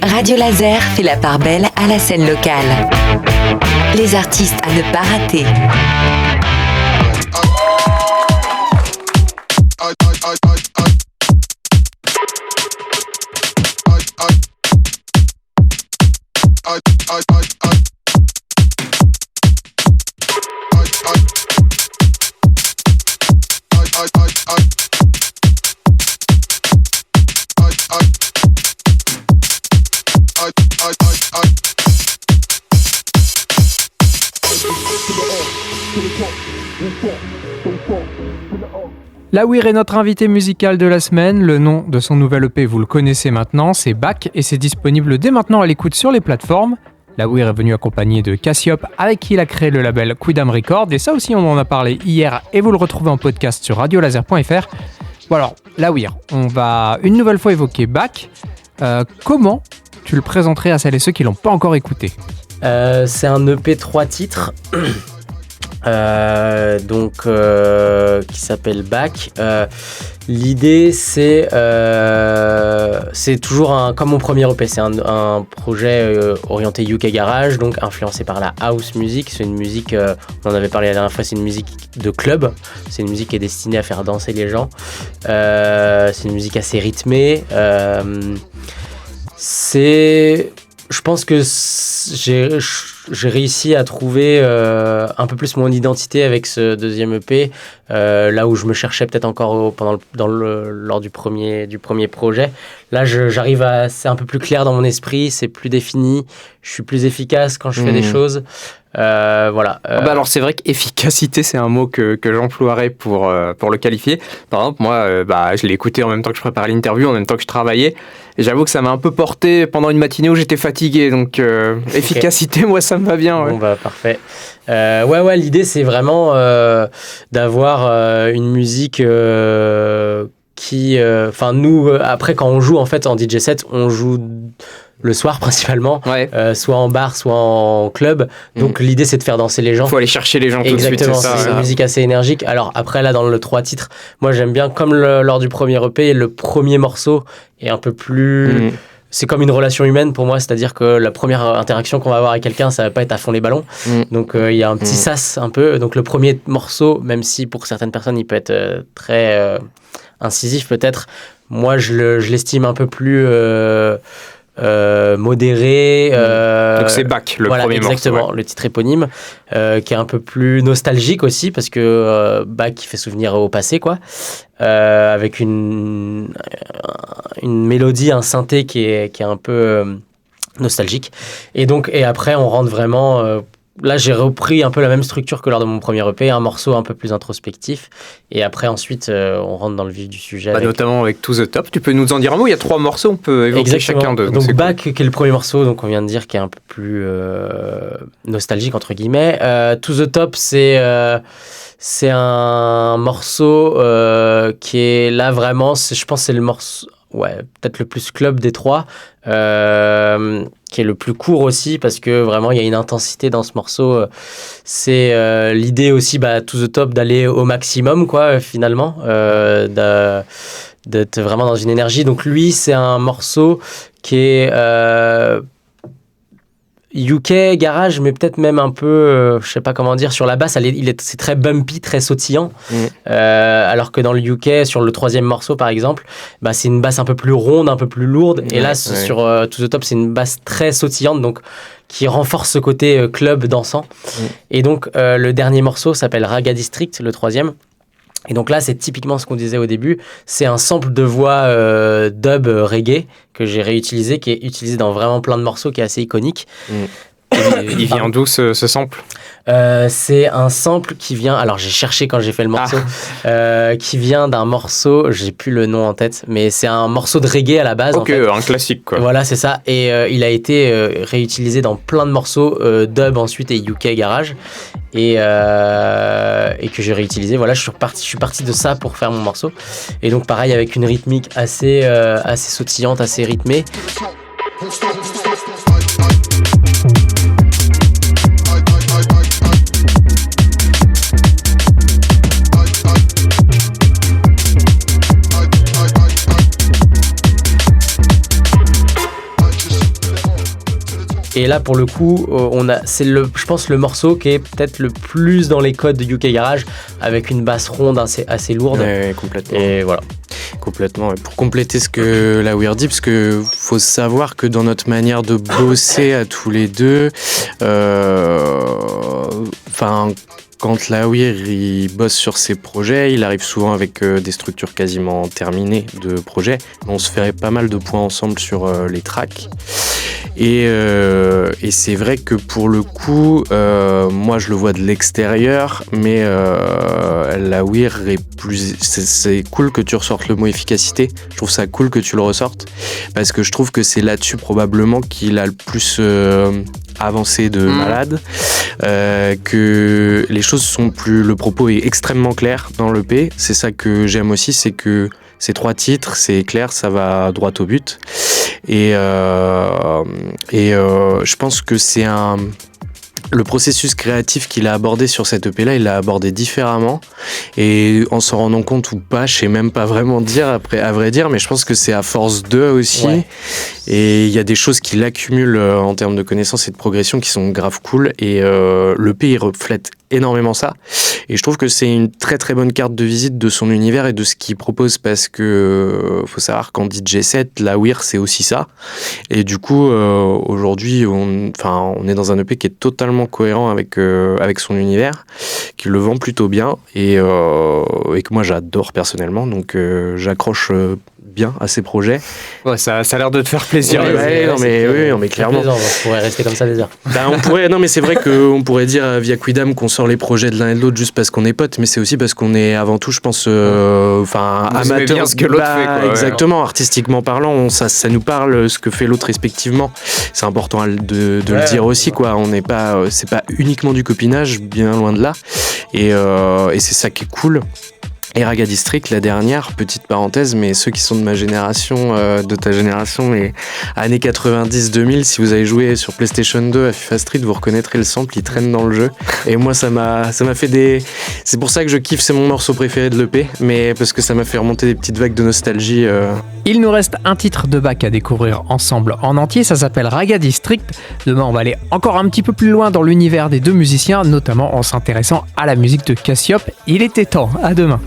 Radio Laser fait la part belle à la scène locale. Les artistes à ne pas rater. La Weir est notre invité musical de la semaine. Le nom de son nouvel EP, vous le connaissez maintenant, c'est Back et c'est disponible dès maintenant à l'écoute sur les plateformes. La Weir est venue accompagnée de Cassiop, avec qui il a créé le label Quidam Records, et ça aussi on en a parlé hier et vous le retrouvez en podcast sur radiolaser.fr. Bon alors, La Weir, on va une nouvelle fois évoquer Back. Comment tu le présenterais à celles et ceux qui l'ont pas encore écouté ? C'est un EP 3 titres. Qui s'appelle Back. L'idée c'est toujours comme mon premier EP, c'est un projet orienté UK Garage, donc influencé par la house music. C'est une musique, on en avait parlé la dernière fois, c'est une musique de club, c'est une musique qui est destinée à faire danser les gens. C'est une musique assez rythmée. Je pense que j'ai réussi à trouver un peu plus mon identité avec ce deuxième EP, là où je me cherchais peut-être encore lors du premier projet. Là, j'arrive c'est un peu plus clair dans mon esprit, c'est plus défini, je suis plus efficace quand je fais des choses. Voilà. Alors c'est vrai qu'efficacité c'est un mot que j'emploierais pour le qualifier. Par exemple moi je l'ai écouté en même temps que je préparais l'interview, en même temps que je travaillais, et j'avoue que ça m'a un peu porté pendant une matinée où j'étais fatigué, donc efficacité moi ça me va bien. Ouais. Bon parfait. Ouais, l'idée c'est vraiment d'avoir une musique qui nous après quand on joue en fait en DJ set, on joue le soir principalement, soit en bar, soit en club. Donc l'idée c'est de faire danser les gens. Faut aller chercher les gens tout de suite. Exactement, c'est une musique assez énergique. Alors après là dans le 3 titres, moi j'aime bien comme lors du premier EP, le premier morceau est un peu plus... C'est comme une relation humaine pour moi, c'est-à-dire que la première interaction qu'on va avoir avec quelqu'un, ça va pas être à fond les ballons. Donc il y a un petit sas un peu. Donc le premier morceau, même si pour certaines personnes il peut être très incisif peut-être, moi je l'estime un peu plus... modéré. Donc c'est Back, le premier morceau. Exactement, le titre éponyme, qui est un peu plus nostalgique aussi, parce que Back qui fait souvenir au passé, quoi. Avec une mélodie, un synthé qui est un peu nostalgique. Et après, on rentre vraiment... Là, j'ai repris un peu la même structure que lors de mon premier EP, un morceau un peu plus introspectif. Et après, ensuite, on rentre dans le vif du sujet. Notamment avec To The Top. Tu peux nous en dire un mot ? Il y a 3 morceaux, on peut évoquer chacun d'eux. Donc Back, qui est le premier morceau, donc on vient de dire, qui est un peu plus nostalgique, entre guillemets. To The Top, c'est un morceau qui est là vraiment, je pense que c'est le morceau... Ouais, peut-être le plus club des 3, qui est le plus court aussi, parce que vraiment il y a une intensité dans ce morceau. C'est l'idée aussi, To The Top, d'aller au maximum, quoi, finalement, d'être vraiment dans une énergie. Donc lui, c'est un morceau qui est UK garage, mais peut-être même un peu, je sais pas comment dire, sur la basse, c'est très bumpy, très sautillant. Alors que dans le UK, sur le 3e morceau par exemple, c'est une basse un peu plus ronde, un peu plus lourde. Et là, sur To The Top, c'est une basse très sautillante, donc qui renforce ce côté club dansant. Et donc, le dernier morceau s'appelle Raga District, le 3e. Et donc là, c'est typiquement ce qu'on disait au début. C'est un sample de voix dub reggae que j'ai réutilisé, qui est utilisé dans vraiment plein de morceaux, qui est assez iconique. Il vient d'où ce sample ? C'est un sample qui vient... Alors, j'ai cherché quand j'ai fait le morceau. Qui vient d'un morceau... J'ai plus le nom en tête, mais c'est un morceau de reggae à la base. Ok, en fait. Un classique, quoi. Voilà, c'est ça. Et il a été réutilisé dans plein de morceaux, dub ensuite et UK Garage. Et que j'ai réutilisé. Voilà, je suis parti de ça pour faire mon morceau. Et donc, pareil, avec une rythmique assez sautillante, assez rythmée. Et là, pour le coup, c'est je pense le morceau qui est peut-être le plus dans les codes de UK Garage, avec une basse ronde assez lourde. Ouais, complètement. Et voilà. Complètement. Et pour compléter ce que la Weir dit, parce que faut savoir que dans notre manière de bosser à tous les deux, quand la Weir il bosse sur ses projets, il arrive souvent avec des structures quasiment terminées de projets. On se fait pas mal de points ensemble sur les tracks. Et c'est vrai que pour le coup, moi je le vois de l'extérieur, mais la Weir est plus. C'est cool que tu ressortes le mot efficacité. Je trouve ça cool que tu le ressortes parce que je trouve que c'est là-dessus probablement qu'il a le plus avancé de malade. Que les choses sont plus. Le propos est extrêmement clair dans l'EP. C'est ça que j'aime aussi, c'est que ces 3 titres, c'est clair, ça va droit au but. Et je pense que c'est le processus créatif qu'il a abordé sur cette EP-là, il l'a abordé différemment. Et en s'en rendant compte ou pas, je sais même pas vraiment dire, après, à vrai dire, mais je pense que c'est à force d'eux aussi. Ouais. Et il y a des choses qui l'accumulent en termes de connaissances et de progression qui sont grave cool. Et l'EP, il reflète énormément ça. Et je trouve que c'est une très très bonne carte de visite de son univers et de ce qu'il propose, parce que faut savoir qu'en DJ set, la Weir c'est aussi ça. Et du coup, aujourd'hui, on est dans un EP qui est totalement cohérent avec son univers, qui le vend plutôt bien et que moi j'adore personnellement. Donc j'accroche bien à ces projets. Ouais, ça a l'air de te faire plaisir. Mais clairement. Plaisant, on pourrait rester comme ça des heures. On pourrait, non mais c'est vrai qu'on pourrait dire via Quidam qu'on sort les projets de l'un et de l'autre juste parce qu'on est potes, mais c'est aussi parce qu'on est avant tout, je pense, amateurs. Ce que l'autre fait, quoi. Exactement, artistiquement parlant, ça nous parle ce que fait l'autre respectivement. C'est important de le dire aussi, quoi. On n'est pas, c'est pas uniquement du copinage, bien loin de là. Et c'est ça qui est cool. Et Raga District, la dernière, petite parenthèse, mais ceux qui sont de ma génération, de ta génération, et années 90-2000, si vous avez joué sur PlayStation 2 à FIFA Street, vous reconnaîtrez le sample, il traîne dans le jeu. Et moi, ça m'a fait des... C'est pour ça que je kiffe, c'est mon morceau préféré de l'EP, mais parce que ça m'a fait remonter des petites vagues de nostalgie. Il nous reste un titre de Bach à découvrir ensemble en entier, ça s'appelle Raga District. Demain, on va aller encore un petit peu plus loin dans l'univers des deux musiciens, notamment en s'intéressant à la musique de Cassiope. Il était temps, à demain.